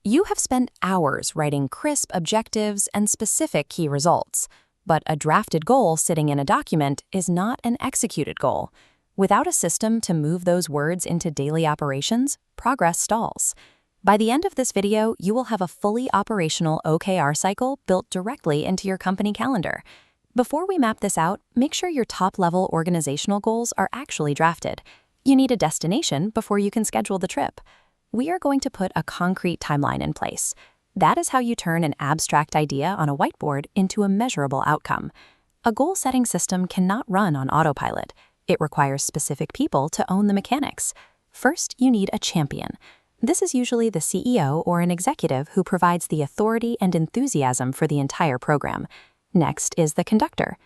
You have spent hours writing crisp objectives and specific key results, but a drafted goal sitting in a document is not an executed goal. Without a system to move those words into daily operations, progress stalls. By the end of this video, you will have a fully operational OKR cycle built directly into your company calendar. Before we map this out, make sure your top-level organizational goals are actually drafted. You need a destination before you can schedule the trip. We are going to put a concrete timeline in place. That is how you turn an abstract idea on a whiteboard into a measurable outcome. A goal-setting system cannot run on autopilot. It requires specific people to own the mechanics. First, you need a champion. This is usually the CEO or an executive who provides the authority and enthusiasm for the entire program. Next is the conductor.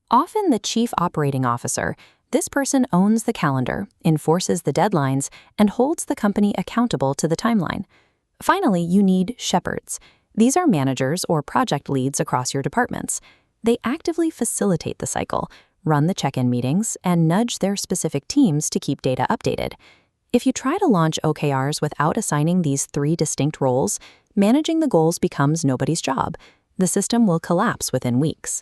Often the chief operating officer. This person owns the calendar, enforces the deadlines, and holds the company accountable to the timeline. Finally, you need shepherds. These are managers or project leads across your departments. They actively facilitate the cycle, run the check-in meetings, and nudge their specific teams to keep data updated. If you try to launch OKRs without assigning these three distinct roles, managing the goals becomes nobody's job. The system will collapse within weeks.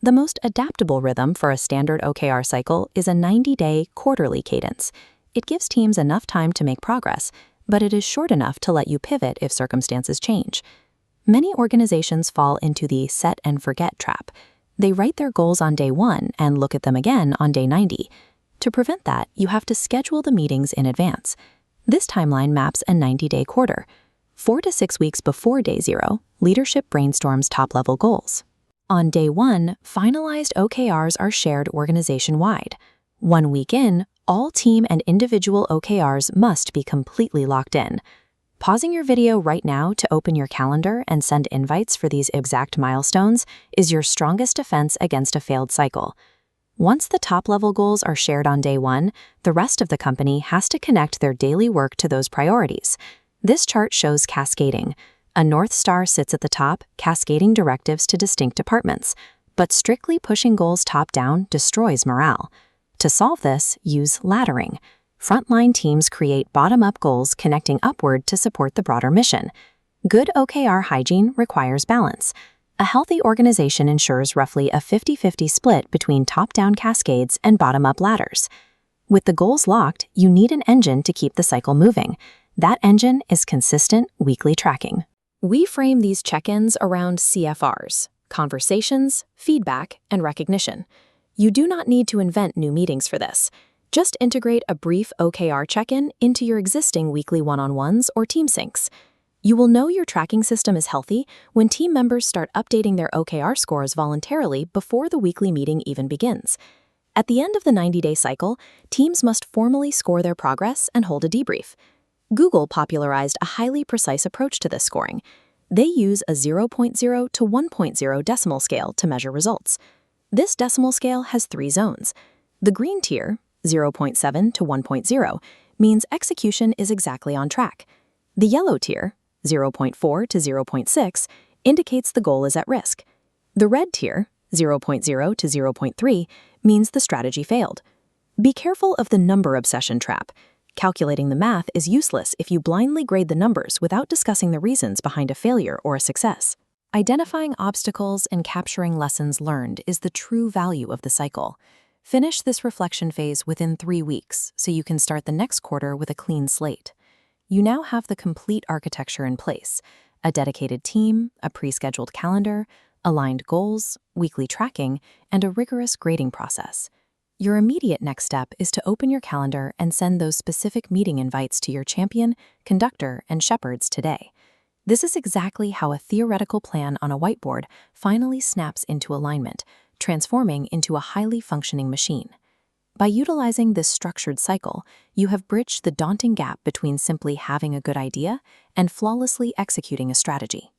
The most adaptable rhythm for a standard OKR cycle is a 90-day quarterly cadence. It gives teams enough time to make progress, but it is short enough to let you pivot if circumstances change. Many organizations fall into the set and forget trap. They write their goals on day 1 and look at them again on day 90. To prevent that, you have to schedule the meetings in advance. This timeline maps a 90-day quarter. 4 to 6 weeks before day 0, leadership brainstorms top-level goals. On day 1, finalized OKRs are shared organization-wide. 1 week in, all team and individual OKRs must be completely locked in. Pausing your video right now to open your calendar and send invites for these exact milestones is your strongest defense against a failed cycle. Once the top-level goals are shared on day 1, the rest of the company has to connect their daily work to those priorities. This chart shows cascading. A North Star sits at the top, cascading directives to distinct departments, but strictly pushing goals top-down destroys morale. To solve this, use laddering. Frontline teams create bottom-up goals connecting upward to support the broader mission. Good OKR hygiene requires balance. A healthy organization ensures roughly a 50-50 split between top-down cascades and bottom-up ladders. With the goals locked, you need an engine to keep the cycle moving. That engine is consistent weekly tracking. We frame these check-ins around CFRs, conversations, feedback, and recognition. You do not need to invent new meetings for this. Just integrate a brief OKR check-in into your existing weekly one-on-ones or team syncs. You will know your tracking system is healthy when team members start updating their OKR scores voluntarily before the weekly meeting even begins. At the end of the 90-day cycle, teams must formally score their progress and hold a debrief. Google popularized a highly precise approach to this scoring. They use a 0.0 to 1.0 decimal scale to measure results. This decimal scale has 3 zones. The green tier, 0.7 to 1.0, means execution is exactly on track. The yellow tier, 0.4 to 0.6, indicates the goal is at risk. The red tier, 0.0 to 0.3, means the strategy failed. Be careful of the number obsession trap. Calculating the math is useless if you blindly grade the numbers without discussing the reasons behind a failure or a success. Identifying obstacles and capturing lessons learned is the true value of the cycle. Finish this reflection phase within 3 weeks so you can start the next quarter with a clean slate. You now have the complete architecture in place: a dedicated team, a pre-scheduled calendar, aligned goals, weekly tracking, and a rigorous grading process. Your immediate next step is to open your calendar and send those specific meeting invites to your champion, conductor, and shepherds today. This is exactly how a theoretical plan on a whiteboard finally snaps into alignment, transforming into a highly functioning machine. By utilizing this structured cycle, you have bridged the daunting gap between simply having a good idea and flawlessly executing a strategy.